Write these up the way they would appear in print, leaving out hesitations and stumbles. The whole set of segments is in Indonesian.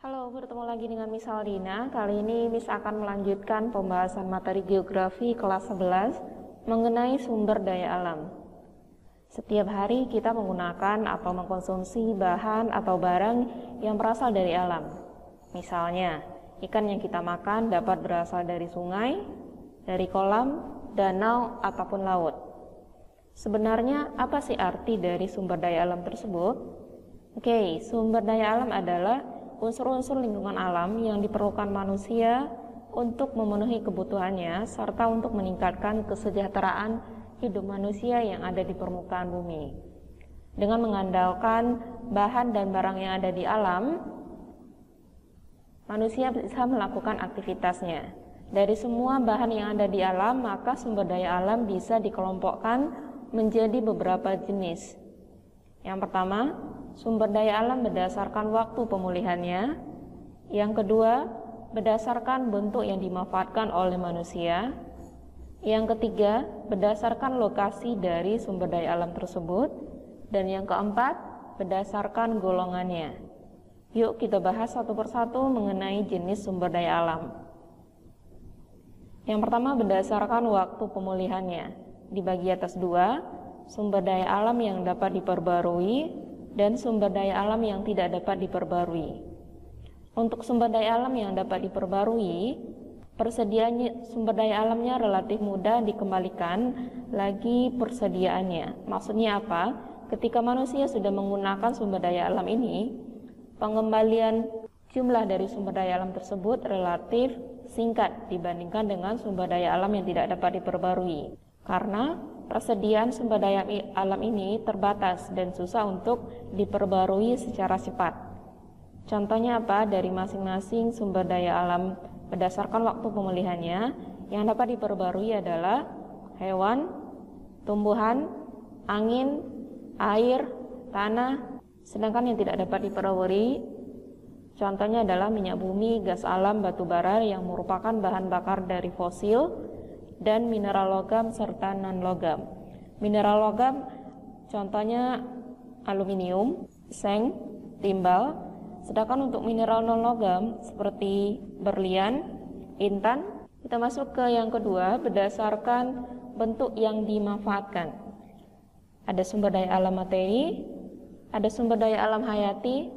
Halo, bertemu lagi dengan Miss Aldina. Kali ini Miss akan melanjutkan pembahasan materi geografi kelas 11 mengenai sumber daya alam. Setiap hari kita menggunakan atau mengkonsumsi bahan atau barang yang berasal dari alam. Misalnya, ikan yang kita makan dapat berasal dari sungai, dari kolam, danau, ataupun laut. Sebenarnya apa sih arti dari sumber daya alam tersebut? Oke, sumber daya alam adalah unsur-unsur lingkungan alam yang diperlukan manusia untuk memenuhi kebutuhannya serta untuk meningkatkan kesejahteraan hidup manusia yang ada di permukaan bumi. Dengan mengandalkan bahan dan barang yang ada di alam, manusia bisa melakukan aktivitasnya. Dari semua bahan yang ada di alam, maka sumber daya alam bisa dikelompokkan menjadi beberapa jenis. Yang pertama, sumber daya alam berdasarkan waktu pemulihannya. Yang kedua, berdasarkan bentuk yang dimanfaatkan oleh manusia. Yang ketiga, berdasarkan lokasi dari sumber daya alam tersebut. Dan yang keempat, berdasarkan golongannya. Yuk kita bahas satu persatu mengenai jenis sumber daya alam. Yang pertama, berdasarkan waktu pemulihannya. Dibagi atas dua, sumber daya alam yang dapat diperbarui dan sumber daya alam yang tidak dapat diperbarui. Untuk sumber daya alam yang dapat diperbarui, persediaan sumber daya alamnya relatif mudah dikembalikan lagi persediaannya. Maksudnya apa? Ketika manusia sudah menggunakan sumber daya alam ini, pengembalian jumlah dari sumber daya alam tersebut relatif singkat dibandingkan dengan sumber daya alam yang tidak dapat diperbarui. Karena persediaan sumber daya alam ini terbatas dan susah untuk diperbarui secara cepat. Contohnya apa? Dari masing-masing sumber daya alam berdasarkan waktu pemulihannya, yang dapat diperbarui adalah hewan, tumbuhan, angin, air, tanah. Sedangkan yang tidak dapat diperbarui, contohnya adalah minyak bumi, gas alam, batu bara yang merupakan bahan bakar dari fosil, dan mineral logam serta non-logam. Mineral logam contohnya aluminium, seng, timbal. Sedangkan untuk mineral non-logam seperti berlian, intan. Kita masuk ke yang kedua, berdasarkan bentuk yang dimanfaatkan. Ada sumber daya alam materi, ada sumber daya alam hayati,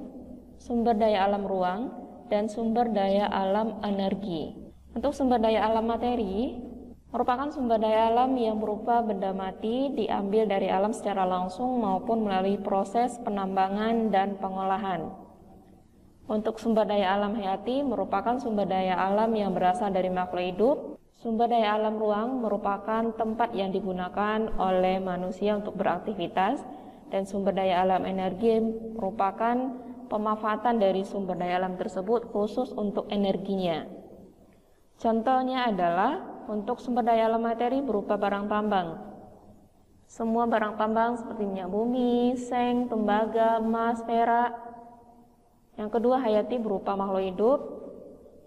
sumber daya alam ruang, dan sumber daya alam energi. Untuk sumber daya alam materi merupakan sumber daya alam yang berupa benda mati diambil dari alam secara langsung maupun melalui proses penambangan dan pengolahan. Untuk sumber daya alam hayati merupakan sumber daya alam yang berasal dari makhluk hidup. Sumber daya alam ruang merupakan tempat yang digunakan oleh manusia untuk beraktivitas, dan sumber daya alam energi merupakan pemanfaatan dari sumber daya alam tersebut khusus untuk energinya. Contohnya adalah untuk sumber daya alam materi berupa barang tambang. Semua barang tambang seperti minyak bumi, seng, tembaga, emas, perak. Yang kedua, hayati berupa makhluk hidup,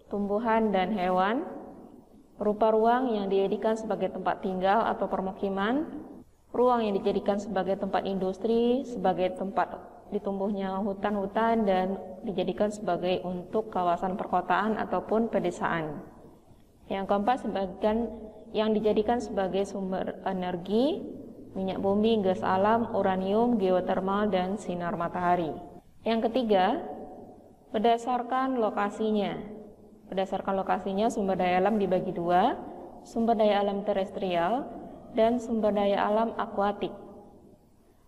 tumbuhan dan hewan. Berupa ruang yang dijadikan sebagai tempat tinggal atau permukiman. Ruang yang dijadikan sebagai tempat industri, sebagai tempat ditumbuhnya hutan-hutan, dan dijadikan sebagai untuk kawasan perkotaan ataupun pedesaan. Yang keempat, sebagian yang dijadikan sebagai sumber energi, minyak bumi, gas alam, uranium, geotermal, dan sinar matahari. Yang ketiga, berdasarkan lokasinya. Berdasarkan lokasinya, sumber daya alam dibagi dua, sumber daya alam terestrial dan sumber daya alam akuatik.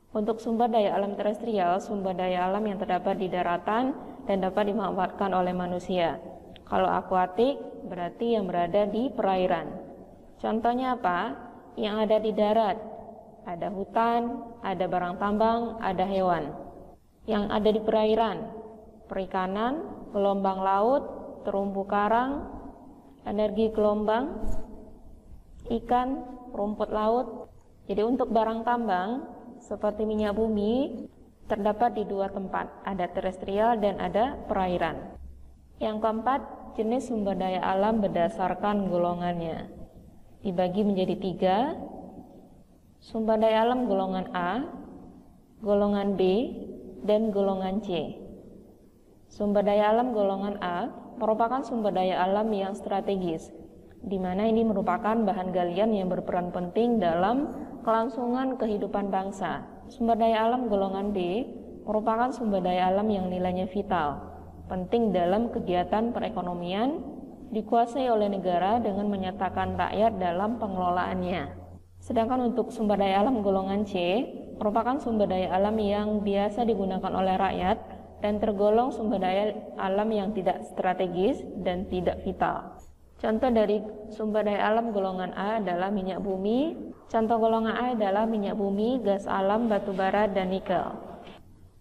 Untuk sumber daya alam terestrial, sumber daya alam yang terdapat di daratan dan dapat dimanfaatkan oleh manusia. Kalau akuatik berarti yang berada di perairan. Contohnya apa? Yang ada di darat, ada hutan, ada barang tambang, ada hewan. Yang ada di perairan, perikanan, gelombang laut, terumbu karang, energi gelombang, ikan, rumput laut. Jadi untuk barang tambang seperti minyak bumi terdapat di dua tempat, ada terestrial dan ada perairan. Yang keempat, jenis sumber daya alam berdasarkan golongannya. Dibagi menjadi tiga, sumber daya alam golongan A, golongan B, dan golongan C. Sumber daya alam golongan A merupakan sumber daya alam yang strategis, di mana ini merupakan bahan galian yang berperan penting dalam kelangsungan kehidupan bangsa. Sumber daya alam golongan B merupakan sumber daya alam yang nilainya vital, penting dalam kegiatan perekonomian, dikuasai oleh negara dengan menyertakan rakyat dalam pengelolaannya. Sedangkan untuk sumber daya alam golongan C merupakan sumber daya alam yang biasa digunakan oleh rakyat dan tergolong sumber daya alam yang tidak strategis dan tidak vital. Contoh dari sumber daya alam golongan A adalah minyak bumi. Contoh golongan A adalah minyak bumi, gas alam, batu bara, dan nikel.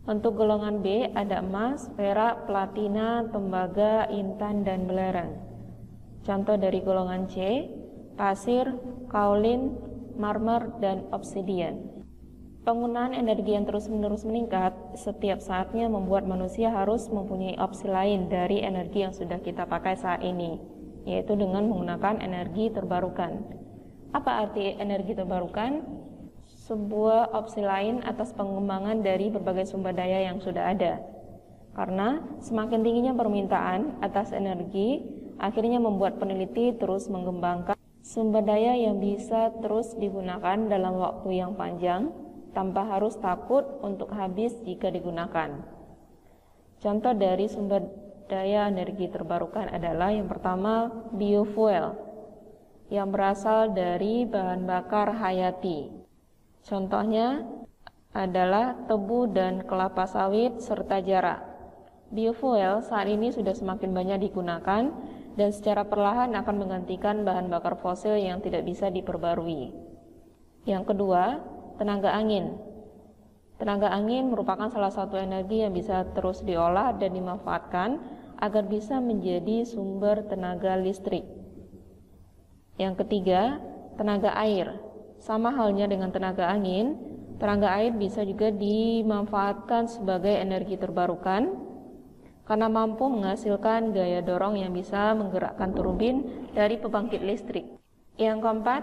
Untuk golongan B ada emas, perak, platina, tembaga, intan, dan belerang. Contoh dari golongan C, pasir, kaolin, marmer, dan obsidian. Penggunaan energi yang terus-menerus meningkat setiap saatnya membuat manusia harus mempunyai opsi lain dari energi yang sudah kita pakai saat ini, yaitu dengan menggunakan energi terbarukan. Apa arti energi terbarukan? Sebuah opsi lain atas pengembangan dari berbagai sumber daya yang sudah ada. Karena semakin tingginya permintaan atas energi, akhirnya membuat peneliti terus mengembangkan sumber daya yang bisa terus digunakan dalam waktu yang panjang, tanpa harus takut untuk habis jika digunakan. Contoh dari sumber daya energi terbarukan adalah yang pertama biofuel yang berasal dari bahan bakar hayati. Contohnya adalah tebu dan kelapa sawit serta jarak. Biofuel saat ini sudah semakin banyak digunakan dan secara perlahan akan menggantikan bahan bakar fosil yang tidak bisa diperbarui. Yang kedua, tenaga angin. Tenaga angin merupakan salah satu energi yang bisa terus diolah dan dimanfaatkan agar bisa menjadi sumber tenaga listrik. Yang ketiga, tenaga air. Sama halnya dengan tenaga angin, tenaga air bisa juga dimanfaatkan sebagai energi terbarukan karena mampu menghasilkan gaya dorong yang bisa menggerakkan turbin dari pembangkit listrik. Yang keempat,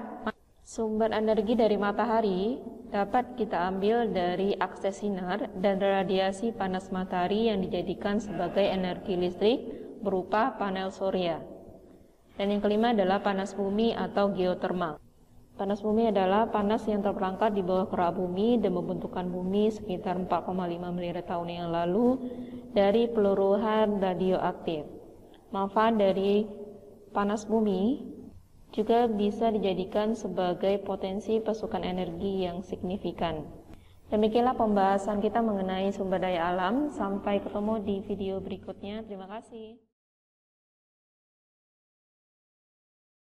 sumber energi dari matahari dapat kita ambil dari akses sinar dan radiasi panas matahari yang dijadikan sebagai energi listrik berupa panel surya. Dan yang kelima adalah panas bumi atau geotermal. Panas bumi adalah panas yang terperangkap di bawah kerak bumi dan membentukkan bumi sekitar 4,5 miliar tahun yang lalu dari peluruhan radioaktif. Manfaat dari panas bumi juga bisa dijadikan sebagai potensi pasukan energi yang signifikan. Demikianlah pembahasan kita mengenai sumber daya alam. Sampai ketemu di video berikutnya. Terima kasih.